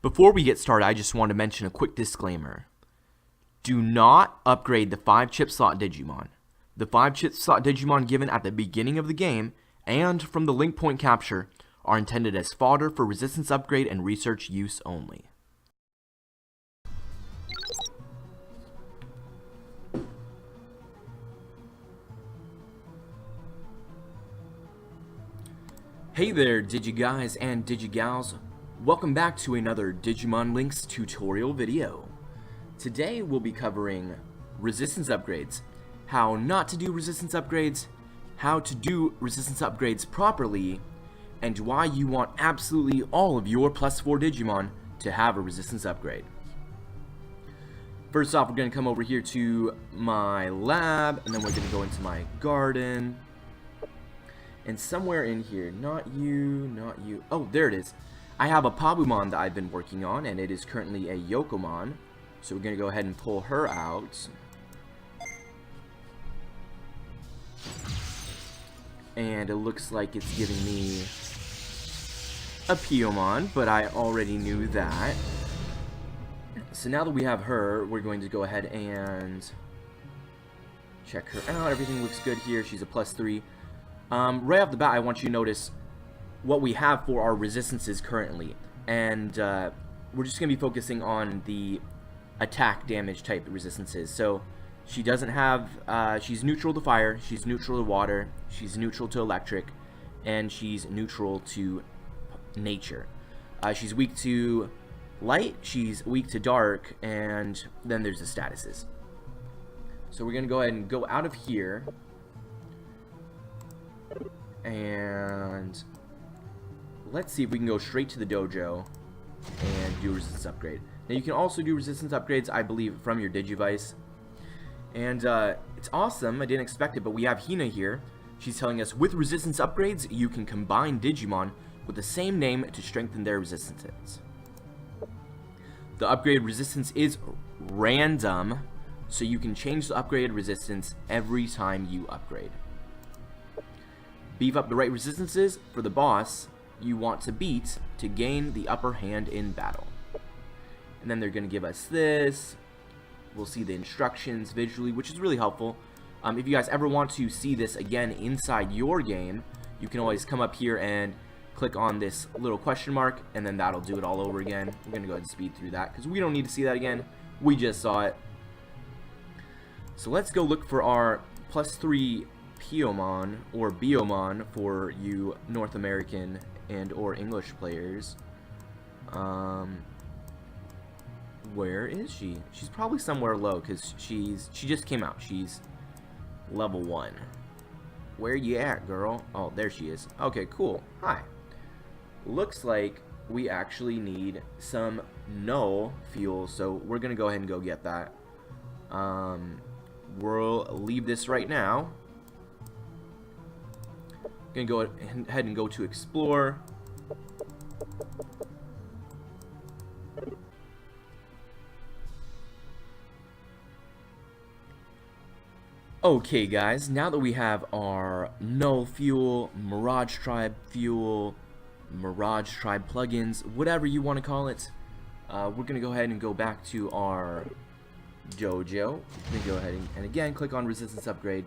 Before we get started, I just want to mention a quick disclaimer. Do not upgrade the 5-chip slot Digimon. The 5-chip slot Digimon given at the beginning of the game and from the link point capture are intended as fodder for resistance upgrade and research use only. Hey there, Digiguys and Digigals. Welcome back to another Digimon Links tutorial video. Today we'll be covering resistance upgrades, how not to do resistance upgrades, how to do resistance upgrades properly, and why you want absolutely all of your +4 Digimon to have a resistance upgrade. First off, we're going to come over here to my lab, and then we're going to go into my garden. And somewhere in here, not you, oh, there it is. I have a Pabumon that I've been working on, and it is currently a Yokomon. So we're going to go ahead and pull her out. And it looks like it's giving me a Piyomon, but I already knew that. So now that we have her, we're going to go ahead and check her out. Everything looks good here. She's a +3. Right off the bat, I want you to notice what we have for our resistances currently, and we're just going to be focusing on the attack damage type resistances. So she doesn't have, she's neutral to fire, she's neutral to water, she's neutral to electric, and she's neutral to nature. She's weak to light, she's weak to dark, and then there's the statuses. So we're going to go ahead and go out of here, and let's see if we can go straight to the dojo and do resistance upgrade. Now you can also do resistance upgrades, I believe, from your Digivice. And it's awesome, I didn't expect it, but we have Hina here. She's telling us, with resistance upgrades, you can combine Digimon with the same name to strengthen their resistances. The upgrade resistance is random, so you can change the upgraded resistance every time you upgrade. Beef up the right resistances for the boss you want to beat to gain the upper hand in battle. And then they're going to give us this. We'll see the instructions visually, which is really helpful. If you guys ever want to see this again inside your game, you can always come up here and click on this little question mark, and then that'll do it all over again. We're going to go ahead and speed through that because we don't need to see that again. We just saw it. So let's go look for our +3 Piyomon, or Biomon for you North American and or English players. Where is she? She's probably somewhere low because she just came out. She's level 1. Where you at, girl? Oh, there she is. Okay, cool. Hi. Looks like we actually need some null fuel, so we're gonna go ahead and go get that. We'll leave this right now. Gonna go ahead and go to explore. Okay guys, now that we have our null fuel, Mirage Tribe fuel, Mirage Tribe plugins, whatever you want to call it, we're gonna go ahead and go back to our dojo. Then go ahead and again click on resistance upgrade.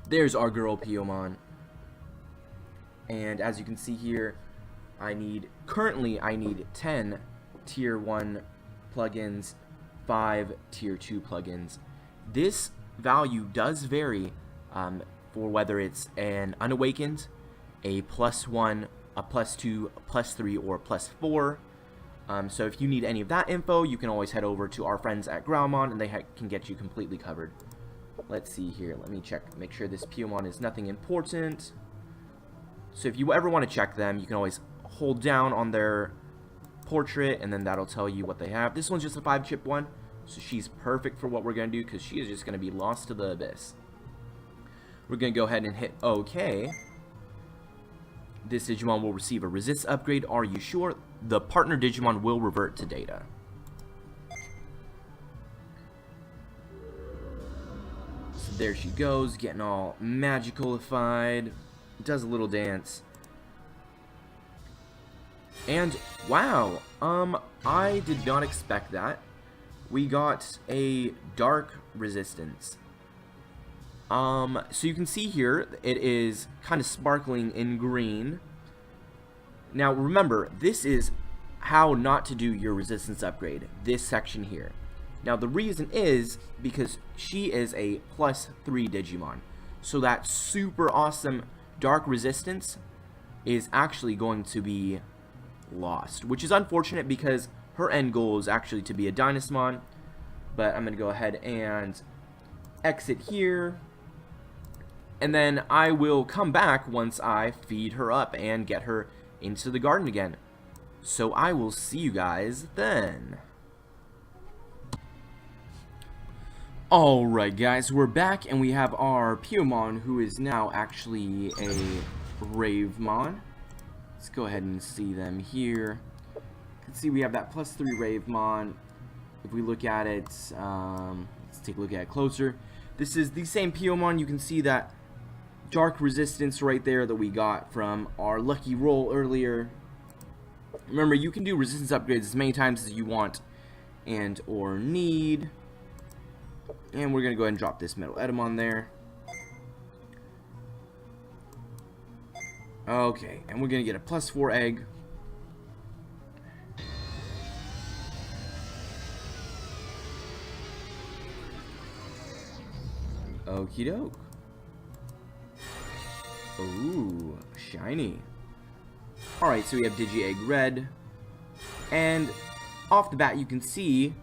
There's our girl Piyomon. And as you can see here, currently I need 10 tier 1 plugins, 5 tier 2 plugins. This value does vary for whether it's an unawakened, a +1, a +2, a +3, or a +4. So if you need any of that info, you can always head over to our friends at Graumon, and they can get you completely covered. Let's see here. Let me check, make sure this Piyomon is nothing important. So if you ever want to check them, you can always hold down on their portrait, and then that'll tell you what they have. This one's just a 5-chip one, so she's perfect for what we're going to do, because she is just going to be lost to the abyss. We're going to go ahead and hit OK. This Digimon will receive a resist upgrade. Are you sure? The partner Digimon will revert to data. So there she goes, getting all magicalified. Does a little dance. And wow, I did not expect that. We got a dark resistance. So you can see here, it is kind of sparkling in green. Now remember, this is how not to do your resistance upgrade, this section here. Now the reason is because she is a +3 Digimon. So that super awesome dark resistance is actually going to be lost, which is unfortunate because her end goal is actually to be a Dynasmon. But I'm going to go ahead and exit here. And then I will come back once I feed her up and get her into the garden again. So I will see you guys then. Alright guys, we're back and we have our Piyomon, who is now actually a Ravemon. Let's go ahead and see them here. You can see we have that +3 Ravemon. If we look at it, let's take a look at it closer. This is the same Piyomon. You can see that dark resistance right there that we got from our lucky roll earlier. Remember, you can do resistance upgrades as many times as you want and or need. And we're going to go ahead and drop this metal Edamon there. Okay, and we're going to get a +4 egg. Okie doke. Ooh, shiny. Alright, so we have Digi-Egg Red. And off the bat, you can see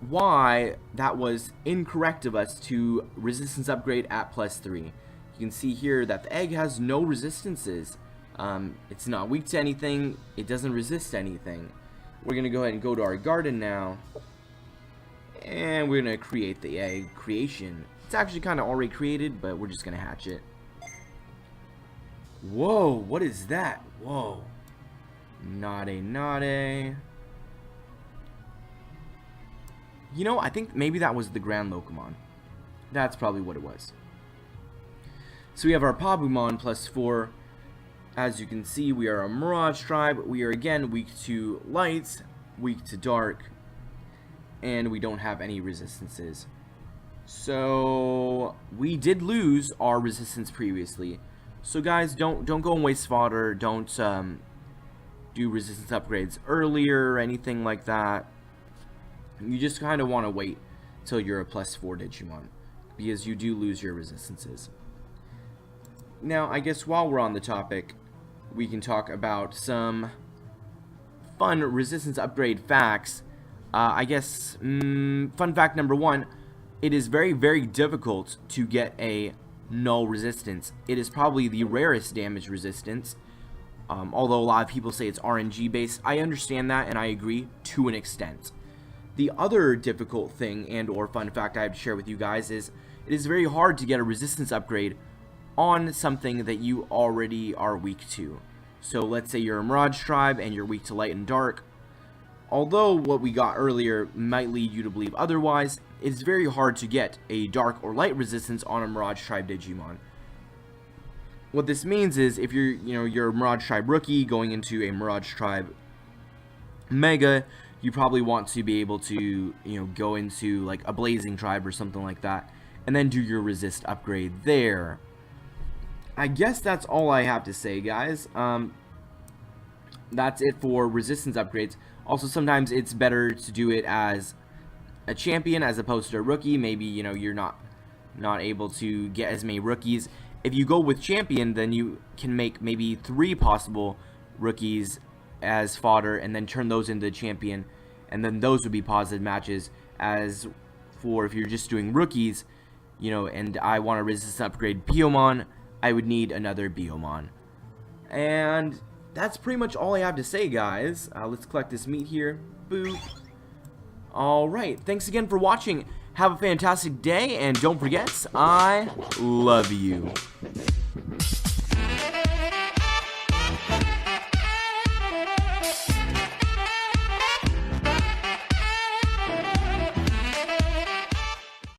why that was incorrect of us to resistance upgrade at +3. You can see here that the egg has no resistances. It's not weak to anything. It doesn't resist anything. We're going to go ahead and go to our garden now. And we're going to create the egg creation. It's actually kind of already created, but we're just going to hatch it. Whoa, what is that? Whoa. Nade. You know, I think maybe that was the Grand Locomon. That's probably what it was. So we have our Pabumon +4. As you can see, we are a Mirage tribe. We are again weak to light, weak to dark, and we don't have any resistances. So we did lose our resistance previously. So guys, don't go and waste fodder. Don't do resistance upgrades earlier or anything like that. You just kind of want to wait till you're a +4 Digimon, because you do lose your resistances. Now, I guess while we're on the topic, we can talk about some fun resistance upgrade facts. I guess, fun fact number 1, it is very, very difficult to get a null resistance. It is probably the rarest damage resistance, although a lot of people say it's RNG based. I understand that, and I agree to an extent. The other difficult thing and or fun fact I have to share with you guys is it is very hard to get a resistance upgrade on something that you already are weak to. So let's say you're a Mirage tribe and you're weak to light and dark. Although what we got earlier might lead you to believe otherwise, it's very hard to get a dark or light resistance on a Mirage tribe Digimon. What this means is if you're a Mirage tribe rookie going into a Mirage tribe Mega, you probably want to be able to, go into like a Blazing tribe or something like that, and then do your resist upgrade there. I guess that's all I have to say, guys. That's it for resistance upgrades. Also, sometimes it's better to do it as a champion as opposed to a rookie. Maybe, you're not able to get as many rookies. If you go with champion, then you can make maybe 3 possible rookies as fodder and then turn those into champion, and then those would be positive matches. As for if you're just doing rookies, and I want to resist upgrade Piyomon, I would need another Biyomon. And that's pretty much all I have to say, guys. Let's collect this meat here. Boop. Alright, thanks again for watching. Have a fantastic day, and don't forget, I love you.